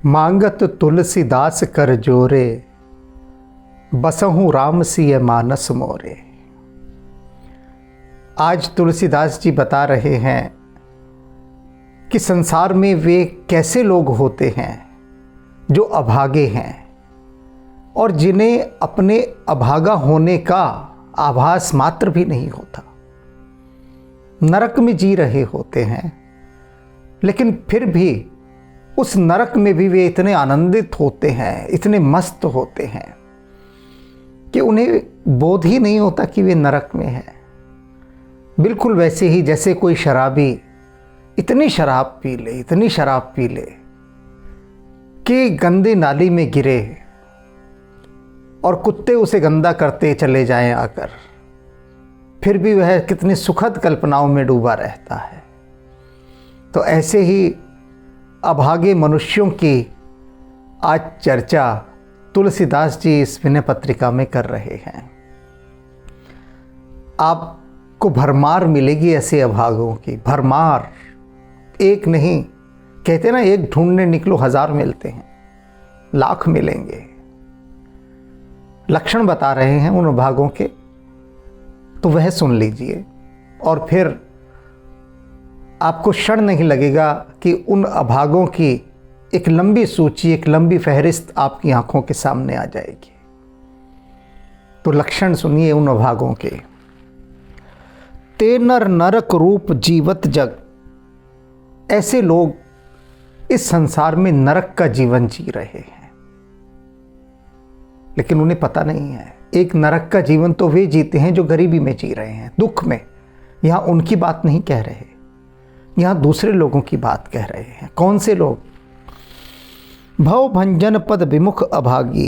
मांगत तुलसीदास कर जोरे, बसहूँ राम सिय मानस मोरे। आज तुलसीदास जी बता रहे हैं कि संसार में वे कैसे लोग होते हैं जो अभागे हैं और जिन्हें अपने अभागा होने का आभास मात्र भी नहीं होता। नरक में जी रहे होते हैं, लेकिन फिर भी उस नरक में भी वे इतने आनंदित होते हैं, इतने मस्त होते हैं कि उन्हें बोध ही नहीं होता कि वे नरक में हैं। बिल्कुल वैसे ही जैसे कोई शराबी इतनी शराब पी ले कि गंदी नाली में गिरे और कुत्ते उसे गंदा करते चले जाएं आकर, फिर भी वह कितनी सुखद कल्पनाओं में डूबा रहता है। तो ऐसे ही अभागे मनुष्यों की आज चर्चा तुलसीदास जी इस विनय पत्रिका में कर रहे हैं। आपको भरमार मिलेगी ऐसे अभागों की, भरमार। एक नहीं, कहते ना एक ढूंढने निकलो हजार मिलते हैं, लाख मिलेंगे। लक्षण बता रहे हैं उन अभागों के, तो वह सुन लीजिए और फिर आपको क्षण नहीं लगेगा कि उन अभागों की एक लंबी सूची, एक लंबी फहरिस्त आपकी आंखों के सामने आ जाएगी। तो लक्षण सुनिए उन अभागों के। ते नर नरक रूप जीवत जग। ऐसे लोग इस संसार में नरक का जीवन जी रहे हैं, लेकिन उन्हें पता नहीं है। एक नरक का जीवन तो वे जीते हैं जो गरीबी में जी रहे हैं, दुख में। यहां उनकी बात नहीं कह रहे, यहां दूसरे लोगों की बात कह रहे हैं। कौन से लोग? भव भंजन पद विमुख अभागी।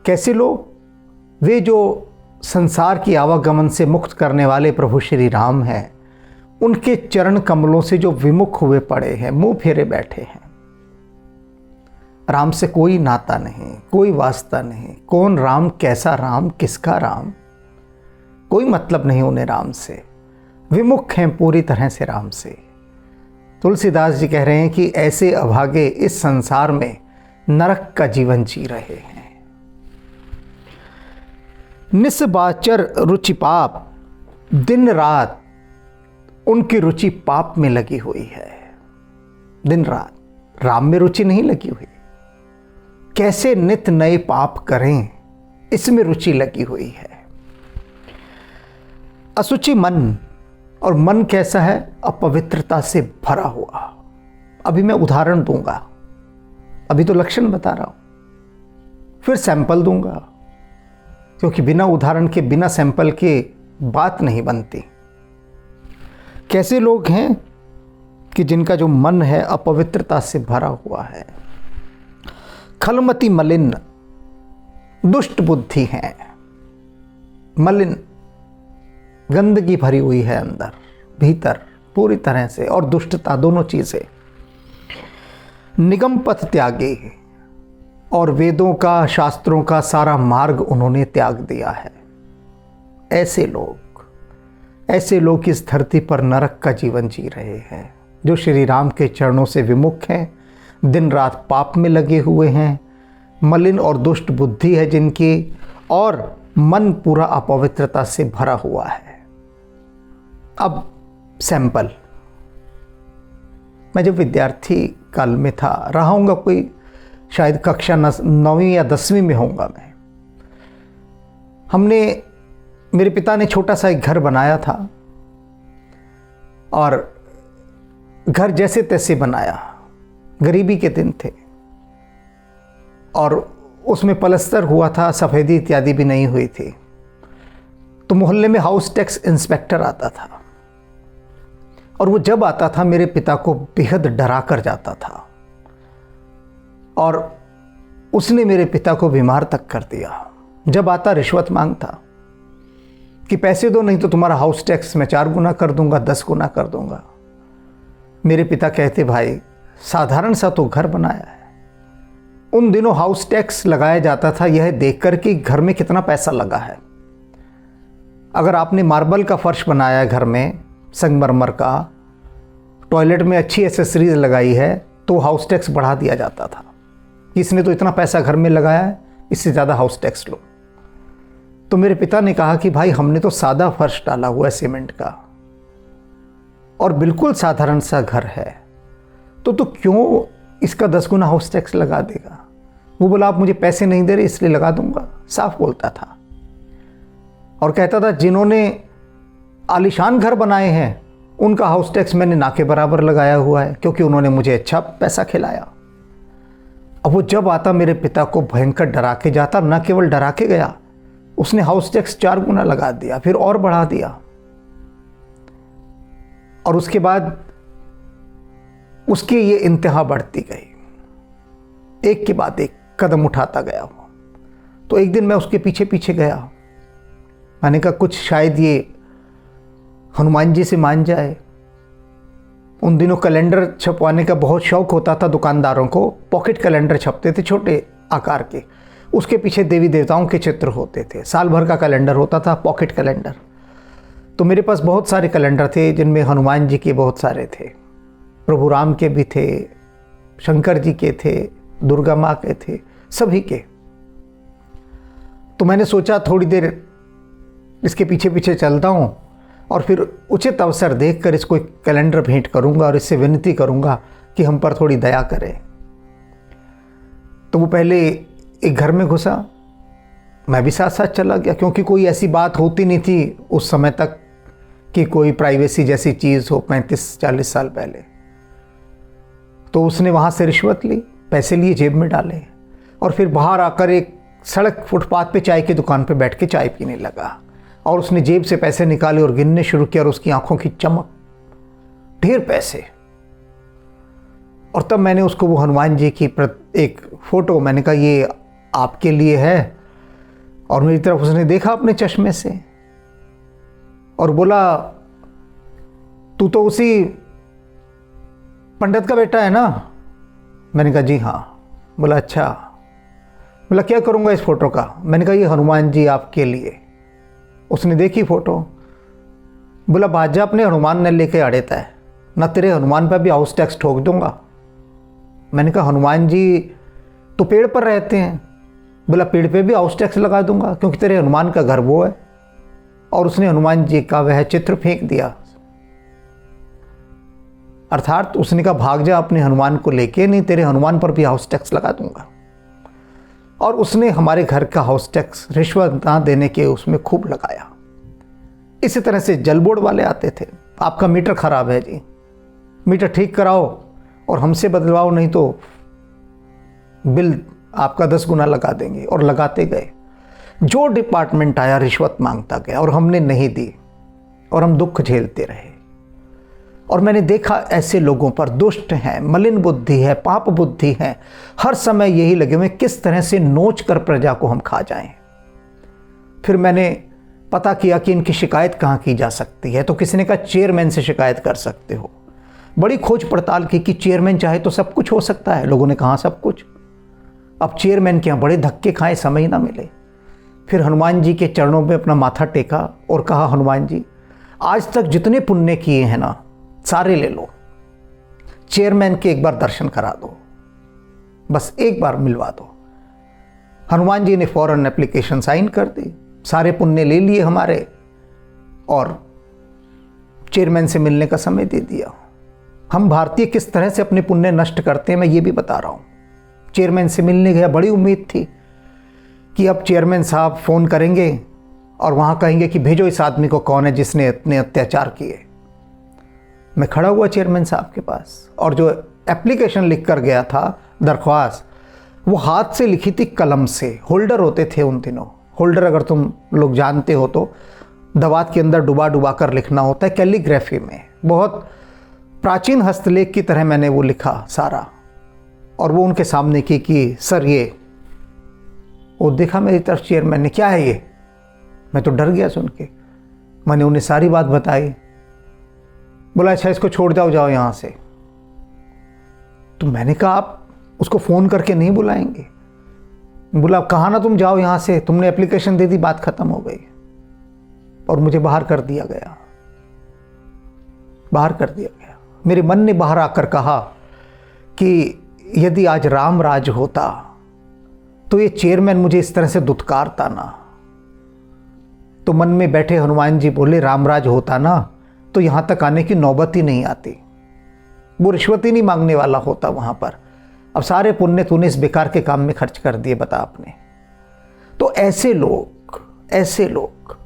कैसे लोग? वे जो संसार की आवागमन से मुक्त करने वाले प्रभु श्री राम हैं, उनके चरण कमलों से जो विमुख हुए पड़े हैं, मुंह फेरे बैठे हैं। राम से कोई नाता नहीं, कोई वास्ता नहीं। कौन राम, कैसा राम, किसका राम, कोई मतलब नहीं उन्हें राम से। विमुख हैं पूरी तरह से राम से। तुलसीदास जी कह रहे हैं कि ऐसे अभागे इस संसार में नरक का जीवन जी रहे हैं। निस्बाचर रुचि पाप। दिन रात उनकी रुचि पाप में लगी हुई है। दिन रात राम में रुचि नहीं लगी हुई। कैसे नित नए पाप करें, इसमें रुचि लगी हुई है। असुचि मन। और मन कैसा है? अपवित्रता से भरा हुआ। अभी मैं उदाहरण दूंगा, अभी तो लक्षण बता रहा हूं, फिर सैंपल दूंगा, क्योंकि बिना उदाहरण के, बिना सैंपल के बात नहीं बनती। कैसे लोग हैं कि जिनका जो मन है अपवित्रता से भरा हुआ है। खलमति मलिन, दुष्ट बुद्धि है। मलिन, गंदगी भरी हुई है अंदर भीतर पूरी तरह से, और दुष्टता, दोनों चीजें। निगम पथ त्यागे। और वेदों का, शास्त्रों का सारा मार्ग उन्होंने त्याग दिया है। ऐसे लोग इस धरती पर नरक का जीवन जी रहे हैं, जो श्री राम के चरणों से विमुख हैं, दिन रात पाप में लगे हुए हैं, मलिन और दुष्ट बुद्धि है जिनकी, और मन पूरा अपवित्रता से भरा हुआ है। अब सैंपल। मैं जब विद्यार्थी काल में था, रहा हूँगा, कोई शायद कक्षा 9वीं या 10वीं में होऊंगा मैं। मेरे पिता ने छोटा सा एक घर बनाया था, और घर जैसे तैसे बनाया, गरीबी के दिन थे, और उसमें पलस्तर हुआ था, सफ़ेदी इत्यादि भी नहीं हुई थी। तो मोहल्ले में हाउस टैक्स इंस्पेक्टर आता था, और वो जब आता था मेरे पिता को बेहद डरा कर जाता था, और उसने मेरे पिता को बीमार तक कर दिया। जब आता रिश्वत मांगता कि पैसे दो, नहीं तो तुम्हारा हाउस टैक्स मैं 4 गुना कर दूंगा, 10 गुना कर दूंगा। मेरे पिता कहते, भाई साधारण सा तो घर बनाया है। उन दिनों हाउस टैक्स लगाया जाता था यह देखकर कि घर में कितना पैसा लगा है। अगर आपने मार्बल का फर्श बनाया है घर में, संगमरमर का, टॉयलेट में अच्छी एसेसरीज लगाई है, तो हाउस टैक्स बढ़ा दिया जाता था। इसने तो इतना पैसा घर में लगाया है, इससे ज़्यादा हाउस टैक्स लो। तो मेरे पिता ने कहा कि भाई हमने तो सादा फर्श डाला हुआ है सीमेंट का और बिल्कुल साधारण सा घर है, तो तू क्यों इसका 10 गुना हाउस टैक्स लगा देगा। वो बोला आप मुझे पैसे नहीं दे रहे इसलिए लगा दूंगा, साफ बोलता था। और कहता था जिन्होंने आलीशान घर बनाए हैं उनका हाउस टैक्स मैंने ना के बराबर लगाया हुआ है, क्योंकि उन्होंने मुझे अच्छा पैसा खिलाया। अब वो जब आता मेरे पिता को भयंकर डरा के जाता, न केवल डरा के गया, उसने हाउस टैक्स 4 गुना लगा दिया, फिर और बढ़ा दिया। और उसके बाद उसकी ये इंतहा बढ़ती गई, एक के बाद एक कदम उठाता गया वो। तो एक दिन मैं उसके पीछे पीछे गया, मैंने कहा कुछ शायद ये हनुमान जी से मान जाए। उन दिनों कैलेंडर छपवाने का बहुत शौक होता था दुकानदारों को, पॉकेट कैलेंडर छपते थे छोटे आकार के, उसके पीछे देवी देवताओं के चित्र होते थे। साल भर का कैलेंडर होता था, पॉकेट कैलेंडर। तो मेरे पास बहुत सारे कैलेंडर थे जिनमें हनुमान जी के बहुत सारे थे, प्रभु राम के भी थे, शंकर जी के थे, दुर्गा माँ के थे, सभी के। तो मैंने सोचा थोड़ी देर इसके पीछे पीछे चलता हूँ और फिर उचित अवसर देखकर इसको एक कैलेंडर भेंट करूँगा और इससे विनती करूँगा कि हम पर थोड़ी दया करे। तो वो पहले एक घर में घुसा, मैं भी साथ साथ चला गया, क्योंकि कोई ऐसी बात होती नहीं थी उस समय तक कि कोई प्राइवेसी जैसी चीज़ हो 35-40 साल पहले। तो उसने वहाँ से रिश्वत ली, पैसे लिए, जेब में डाले और फिर बाहर आकर एक सड़क फुटपाथ पे चाय की दुकान पे बैठ के चाय पीने लगा। और उसने जेब से पैसे निकाले और गिनने शुरू किया और उसकी आंखों की चमक, ढेर पैसे। और तब मैंने उसको वो हनुमान जी की एक फ़ोटो, मैंने कहा ये आपके लिए है। और मेरी तरफ उसने देखा अपने चश्मे से और बोला तू तो उसी पंडित का बेटा है ना। मैंने कहा जी हाँ। बोला अच्छा। बोला क्या करूँगा इस फ़ोटो का। मैंने कहा ये हनुमान जी आपके लिए। उसने देखी फ़ोटो, बोला बाजा अपने हनुमान ने लेके अड़ेता है ना, तेरे हनुमान पर भी हाउस टैक्स ठोक दूंगा। मैंने कहा हनुमान जी तो पेड़ पर रहते हैं। बोला पेड़ पे भी हाउस टैक्स लगा दूंगा, क्योंकि तेरे हनुमान का घर वो है। और उसने हनुमान जी का वह चित्र फेंक दिया। अर्थात उसने कहा भाग जा अपने हनुमान को लेके, नहीं तेरे हनुमान पर भी हाउस टैक्स लगा दूंगा। और उसने हमारे घर का हाउस टैक्स रिश्वत ना देने के उसमें खूब लगाया। इसी तरह से जल बोर्ड वाले आते थे, आपका मीटर खराब है जी, मीटर ठीक कराओ और हमसे बदलवाओ, नहीं तो बिल आपका 10 गुना लगा देंगे। और लगाते गए, जो डिपार्टमेंट आया रिश्वत मांगता गया और हमने नहीं दी और हम दुख झेलते रहे। और मैंने देखा ऐसे लोगों पर दुष्ट हैं, मलिन बुद्धि है, पाप बुद्धि है, हर समय यही लगे हुए किस तरह से नोच कर प्रजा को हम खा जाएं। फिर मैंने पता किया कि इनकी शिकायत कहाँ की जा सकती है। तो किसी ने कहा चेयरमैन से शिकायत कर सकते हो। बड़ी खोज पड़ताल की कि चेयरमैन चाहे तो सब कुछ हो सकता है। लोगों ने कहा सब कुछ। अब चेयरमैन के यहाँ बड़े धक्के खाए, समय ना मिले। फिर हनुमान जी के चरणों में अपना माथा टेका और कहा हनुमान जी आज तक जितने पुण्य किए हैं ना सारे ले लो, चेयरमैन के एक बार दर्शन करा दो, बस एक बार मिलवा दो। हनुमान जी ने फौरन एप्लीकेशन साइन कर दी, सारे पुण्य ले लिए हमारे और चेयरमैन से मिलने का समय दे दिया। हम भारतीय किस तरह से अपने पुण्य नष्ट करते हैं मैं ये भी बता रहा हूँ। चेयरमैन से मिलने गया, बड़ी उम्मीद थी कि अब चेयरमैन साहब फ़ोन करेंगे और वहाँ कहेंगे कि भेजो इस आदमी को, कौन है जिसने इतने अत्याचार किए। मैं खड़ा हुआ चेयरमैन साहब के पास और जो एप्लीकेशन लिख कर गया था, दरख्वास्त, वो हाथ से लिखी थी कलम से। होल्डर होते थे उन दिनों, होल्डर अगर तुम लोग जानते हो तो दवात के अंदर डुबा डुबा कर लिखना होता है कैलीग्राफी में। बहुत प्राचीन हस्तलेख की तरह मैंने वो लिखा सारा और वो उनके सामने की कि सर ये, वो देखा मेरी तरफ चेयरमैन ने, क्या है ये। मैं तो डर गया सुन के। मैंने उन्हें सारी बात बताई। बोला अच्छा इसको छोड़ जाओ, जाओ यहाँ से। तो मैंने कहा आप उसको फ़ोन करके नहीं बुलाएंगे। बोला कहा ना तुम जाओ यहाँ से, तुमने एप्लीकेशन दे दी, बात ख़त्म हो गई। और मुझे बाहर कर दिया गया, बाहर कर दिया गया। मेरे मन ने बाहर आकर कहा कि यदि आज राम राज होता तो ये चेयरमैन मुझे इस तरह से दुत्कारता ना। तो मन में बैठे हनुमान जी बोले, रामराज होता ना तो यहां तक आने की नौबत ही नहीं आती, वो रिश्वत ही नहीं मांगने वाला होता वहां पर। अब सारे पुण्य तूने इस बेकार के काम में खर्च कर दिए, बता आपने। तो ऐसे लोग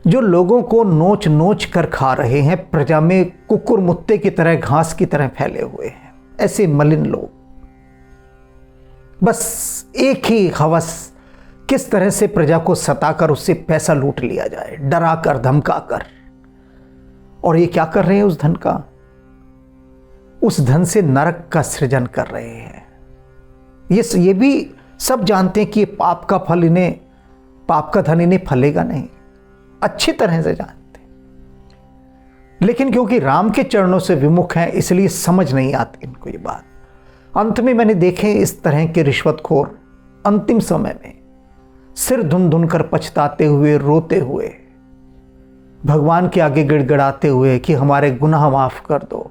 जो लोगों को नोच नोच कर खा रहे हैं, प्रजा में कुकुर मुत्ते की तरह, घास की तरह फैले हुए हैं, ऐसे मलिन लोग, बस एक ही हवस, किस तरह से प्रजा को सताकर उससे पैसा लूट लिया जाए, डराकर धमकाकर। और ये क्या कर रहे हैं उस धन का? उस धन से नरक का सृजन कर रहे हैं। ये भी सब जानते हैं कि ये पाप का फल इन्हें, पाप का धन इन्हें फलेगा नहीं, अच्छी तरह से जानते हैं। लेकिन क्योंकि राम के चरणों से विमुख हैं इसलिए समझ नहीं आती इनको ये बात। अंत में मैंने देखे इस तरह के रिश्वतखोर अंतिम समय में सिर धुन धुन कर पछताते हुए, रोते हुए, भगवान के आगे गिड़गिड़ाते हुए कि हमारे गुनाह माफ कर दो।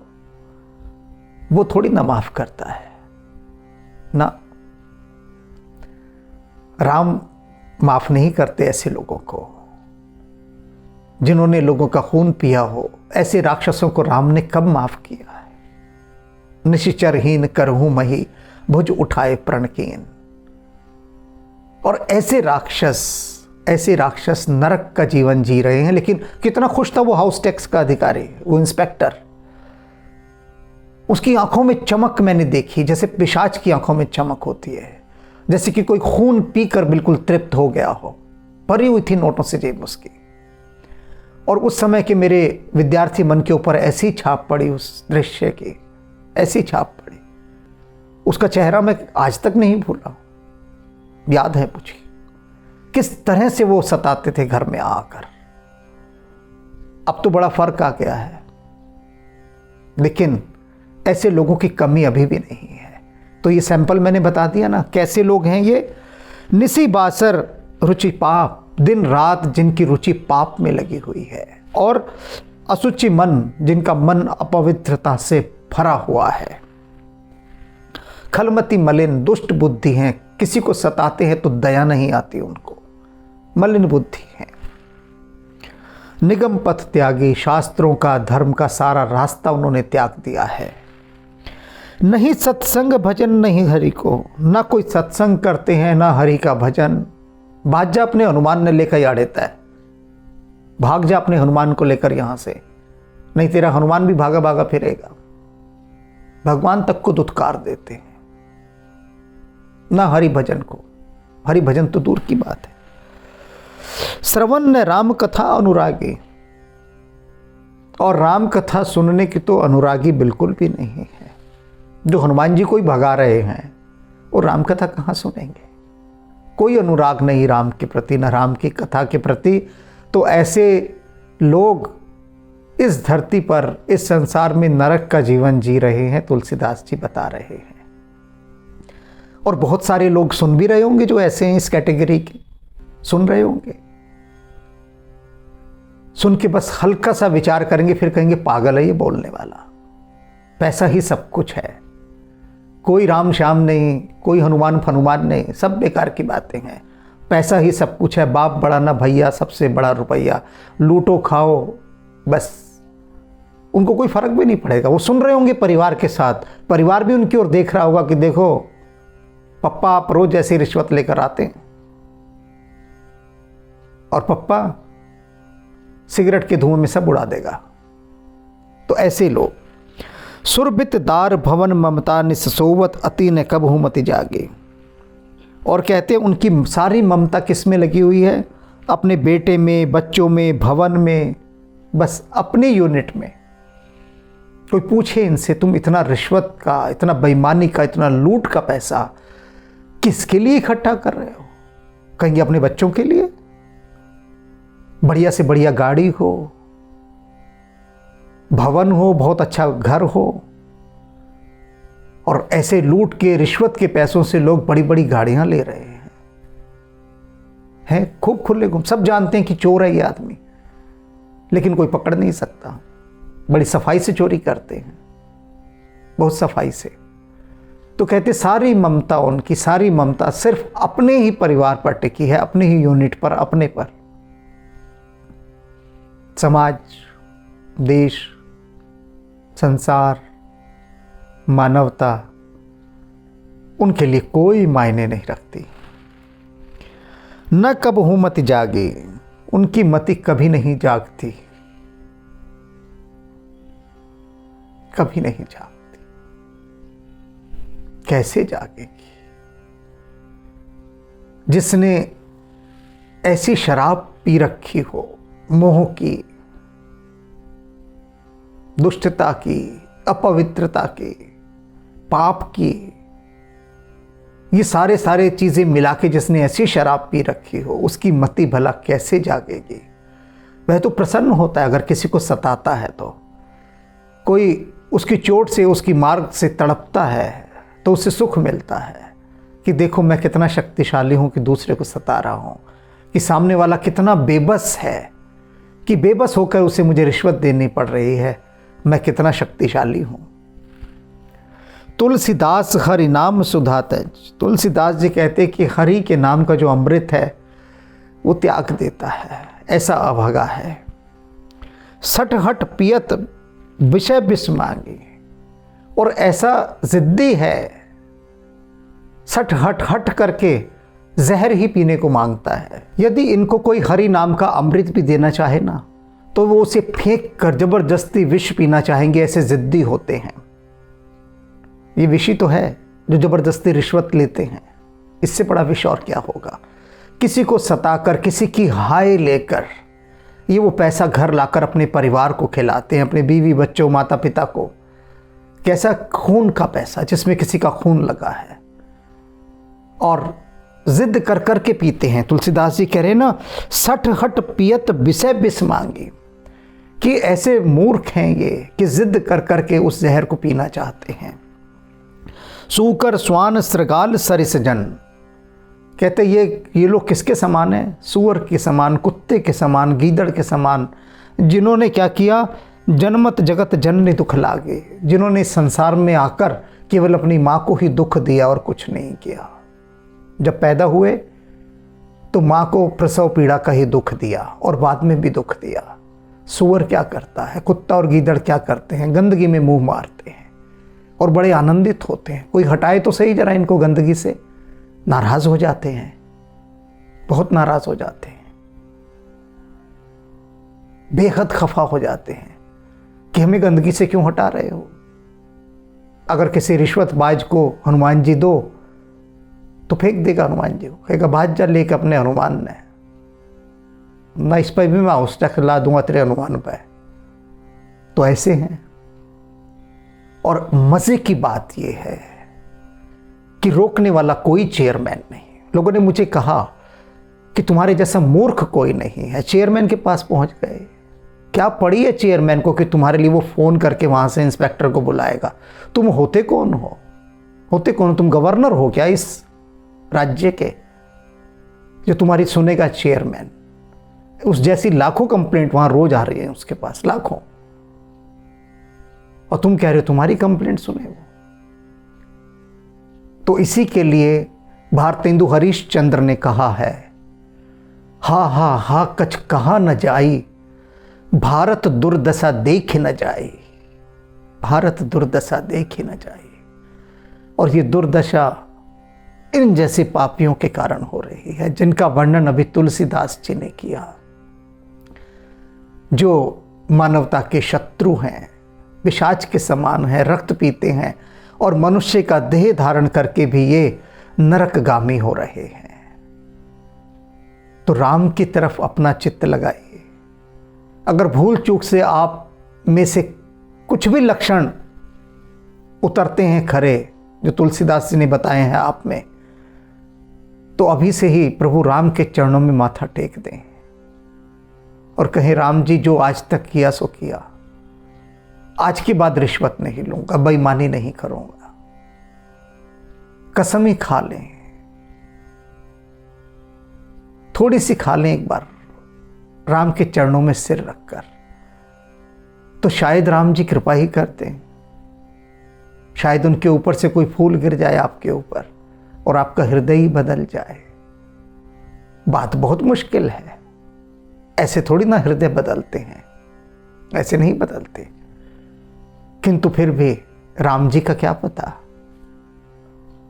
वो थोड़ी ना माफ करता है ना, राम माफ नहीं करते ऐसे लोगों को जिन्होंने लोगों का खून पिया हो। ऐसे राक्षसों को राम ने कब माफ किया है? निश्चरहीन करहूं मही, भुज उठाए प्रणकीन। और ऐसे राक्षस नरक का जीवन जी रहे हैं। लेकिन कितना खुश था वो हाउस टैक्स का अधिकारी, वो इंस्पेक्टर। उसकी आंखों में चमक मैंने देखी, जैसे पिशाच की आंखों में चमक होती है, जैसे कि कोई खून पीकर बिल्कुल तृप्त हो गया हो। भरी हुई थी नोटों से जेब उसकी। और उस समय के मेरे विद्यार्थी मन के ऊपर ऐसी छाप पड़ी उस दृश्य की, ऐसी छाप पड़ी। उसका चेहरा मैं आज तक नहीं भूला, याद है मुझे किस तरह से वो सताते थे घर में आकर। अब तो बड़ा फर्क आ गया है, लेकिन ऐसे लोगों की कमी अभी भी नहीं है। तो ये सैंपल मैंने बता दिया ना, कैसे लोग हैं ये। निसी बासर रुचि पाप, दिन रात जिनकी रुचि पाप में लगी हुई है। और असुचि मन, जिनका मन अपवित्रता से भरा हुआ है। खलमती मलिन, दुष्ट बुद्धि हैं, किसी को सताते हैं तो दया नहीं आती उनको, मलिन बुद्धि है। निगम पथ त्यागी, शास्त्रों का, धर्म का सारा रास्ता उन्होंने त्याग दिया है। नहीं सत्संग भजन नहीं हरि को, ना कोई सत्संग करते हैं ना हरि का भजन। भाग जा अपने हनुमान ने लेकर या देता है, भाग जा अपने हनुमान को लेकर यहां से, नहीं तेरा हनुमान भी भागा भागा फिरेगा। भगवान तक को दुत्कार देते हैं, ना हरि भजन को। हरि भजन तो दूर की बात है। श्रवण ने राम कथा अनुरागी, और राम कथा सुनने की तो अनुरागी बिल्कुल भी नहीं है। जो हनुमान जी को ही भगा रहे हैं वो राम कथा कहाँ सुनेंगे? कोई अनुराग नहीं राम के प्रति, न राम की कथा के प्रति। तो ऐसे लोग इस धरती पर, इस संसार में नरक का जीवन जी रहे हैं, तुलसीदास जी बता रहे हैं। और बहुत सारे लोग सुन भी रहे होंगे जो ऐसे हैं, इस कैटेगरी के सुन रहे होंगे। सुन के बस हल्का सा विचार करेंगे, फिर कहेंगे पागल है ये बोलने वाला, पैसा ही सब कुछ है, कोई राम श्याम नहीं, कोई हनुमान फनुमान नहीं, सब बेकार की बातें हैं, पैसा ही सब कुछ है, बाप बड़ा ना भैया, सबसे बड़ा रुपया, लूटो खाओ बस। उनको कोई फर्क भी नहीं पड़ेगा। वो सुन रहे होंगे परिवार के साथ, परिवार भी उनकी ओर देख रहा होगा कि देखो पप्पा आप रोज ऐसी रिश्वत लेकर आते हैं, और पप्पा सिगरेट के धुएं में सब उड़ा देगा। तो ऐसे लोग सुरभित दार भवन ममता निसोवत अति ने कब हूँ मति जागे। और कहते हैं उनकी सारी ममता किस में लगी हुई है? अपने बेटे में, बच्चों में, भवन में, बस अपने यूनिट में। कोई पूछे इनसे तुम इतना रिश्वत का, इतना बेईमानी का, इतना लूट का पैसा किसके लिए इकट्ठा कर रहे हो? कहेंगे अपने बच्चों के लिए। बढ़िया से बढ़िया गाड़ी हो, भवन हो, बहुत अच्छा घर हो, और ऐसे लूट के रिश्वत के पैसों से लोग बड़ी बड़ी गाड़ियां ले रहे हैं खूब खुले घूम। सब जानते हैं कि चोर है ये आदमी, लेकिन कोई पकड़ नहीं सकता। बड़ी सफाई से चोरी करते हैं। बहुत सफाई से। तो कहते सारी ममता, उनकी सारी ममता सिर्फ अपने ही परिवार पर टिकी है, अपने ही यूनिट पर, अपने पर। समाज, देश, संसार, मानवता उनके लिए कोई मायने नहीं रखती। न कब हूं मति जागे, उनकी मति कभी नहीं जागती, कभी नहीं जागती। कैसे जागेगी? जिसने ऐसी शराब पी रखी हो, मोह की, दुष्टता की, अपवित्रता की, पाप की, ये सारे चीजें मिला के जिसने ऐसी शराब पी रखी हो, उसकी मति भला कैसे जागेगी? वह तो प्रसन्न होता है अगर किसी को सताता है, तो कोई उसकी चोट से, उसकी मार्ग से तड़पता है तो उसे सुख मिलता है कि देखो मैं कितना शक्तिशाली हूं कि दूसरे को सता रहा हूं, कि सामने वाला कितना बेबस है, कि बेबस होकर उसे मुझे रिश्वत देनी पड़ रही है, मैं कितना शक्तिशाली हूं। तुलसीदास हरि नाम सुधा तज। तुलसीदास जी कहते कि हरि के नाम का जो अमृत है वो त्याग देता है, ऐसा अभागा है। सठ हट पियत विषय विष मांगी, और ऐसा जिद्दी है, सठ हट करके जहर ही पीने को मांगता है। यदि इनको कोई हरि नाम का अमृत भी देना चाहे ना, तो वो उसे फेंक कर जबरदस्ती विष पीना चाहेंगे, ऐसे जिद्दी होते हैं। ये विषी तो है जो जबरदस्ती रिश्वत लेते हैं, इससे बड़ा विष और क्या होगा? किसी को सताकर, किसी की हाय लेकर ये वो पैसा घर लाकर अपने परिवार को खिलाते हैं, अपने बीवी बच्चों माता पिता को। कैसा खून का पैसा जिसमें किसी का खून लगा है, और जिद कर कर के पीते हैं। तुलसीदास जी कह रहे ना, सठ हट पियत विषय विष मांगी, कि ऐसे मूर्ख हैं ये कि जिद कर कर के उस जहर को पीना चाहते हैं। सूकर स्वान श्रृगाल सरिस जन, कहते ये लोग किसके समान हैं? सूअर के समान, कुत्ते के समान, गीदड़ के समान, जिन्होंने क्या किया? जन्मत जगत जननी दुख लागे, जिन्होंने संसार में आकर केवल अपनी माँ को ही दुख दिया और कुछ नहीं किया। जब पैदा हुए तो माँ को प्रसव पीड़ा का ही दुख दिया और बाद में भी दुख दिया। सूअर क्या करता है, कुत्ता और गीदड़ क्या करते हैं? गंदगी में मुंह मारते हैं और बड़े आनंदित होते हैं। कोई हटाए तो सही जरा इनको गंदगी से, नाराज हो जाते हैं, बहुत नाराज हो जाते हैं, बेहद खफा हो जाते हैं कि हमें गंदगी से क्यों हटा रहे हो। अगर किसी रिश्वतबाज को हनुमान जी दो तो फेंक देगा हनुमान जी को, कहेगा भाज जा लेके अपने हनुमान ने, ना इस पर भी मैं औसटा खिला दूंगा तेरे हनुमान पे। तो ऐसे हैं। और मजे की बात यह है कि रोकने वाला कोई चेयरमैन नहीं। लोगों ने मुझे कहा कि तुम्हारे जैसा मूर्ख कोई नहीं है, चेयरमैन के पास पहुंच गए। क्या पड़ी है चेयरमैन को कि तुम्हारे लिए वो फोन करके वहां से इंस्पेक्टर को बुलाएगा? तुम होते कौन हो? होते कौन हो? तुम गवर्नर हो क्या इस राज्य के, जो तुम्हारी सुनेगा चेयरमैन? उस जैसी लाखों कंप्लेंट वहां रोज आ रही है उसके पास, लाखों, और तुम कह रहे हो तुम्हारी कंप्लेंट सुने वो। तो इसी के लिए भारतेंदु हरिश्चंद्र ने कहा है, हा हा हा कछ कहा न जाई, भारत दुर्दशा देख न जाए, भारत दुर्दशा देख न जाए। और ये दुर्दशा इन जैसे पापियों के कारण हो रही है, जिनका वर्णन अभी तुलसीदास जी ने किया, जो मानवता के शत्रु हैं, पिशाच के समान हैं, रक्त पीते हैं, और मनुष्य का देह धारण करके भी ये नरकगामी हो रहे हैं। तो राम की तरफ अपना चित्त लगाइए। अगर भूल चूक से आप में से कुछ भी लक्षण उतरते हैं खरे, जो तुलसीदास जी ने बताए हैं आप में, तो अभी से ही प्रभु राम के चरणों में माथा टेक दें और कहें, राम जी जो आज तक किया सो किया, आज के बाद रिश्वत नहीं लूंगा, बेईमानी नहीं करूंगा। कसम ही खा लें, थोड़ी सी खा लें एक बार राम के चरणों में सिर रखकर, तो शायद राम जी कृपा ही करते हैं। शायद उनके ऊपर से कोई फूल गिर जाए आपके ऊपर और आपका हृदय ही बदल जाए। बात बहुत मुश्किल है, ऐसे थोड़ी ना हृदय बदलते हैं, ऐसे नहीं बदलते। किंतु फिर भी राम जी का क्या पता,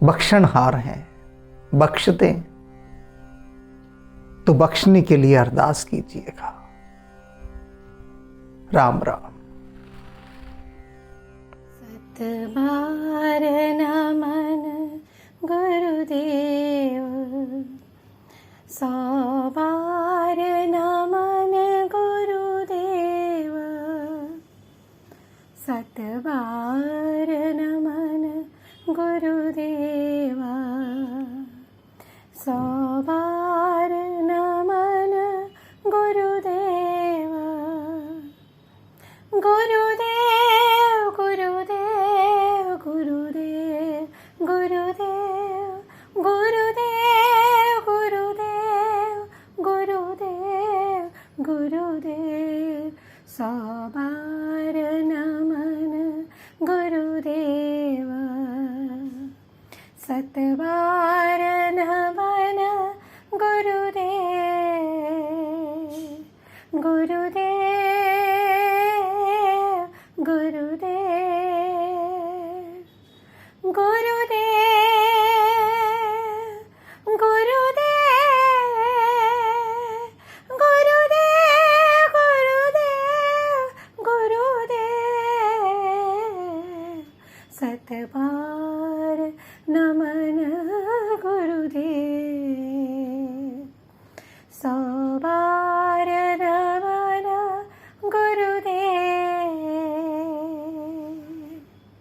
बख्शनहार हैं, बख्श दें तो बख्शने के लिए अरदास कीजिएगा। राम राम। सतबार नमन गुरुदेव, 100 बार नमन गुरुदेव, सतबार नमन गुरुदेव, 100 बार नमन गुरुदेव। गुरुदेव गुरुदेव गुरुदेव गुरुदेव गुरुदेव गुरुदेव गुरुदेव गुरुदेव, 100 बार नमन गुरुदेव, सतबार नमन गुरुदेव। गुरुदेव गुरुदेव गुरुदेव गुरुदेव गुरुदेव गुरुदेव गुरुदेव, सतबार नमन गुरुदेव।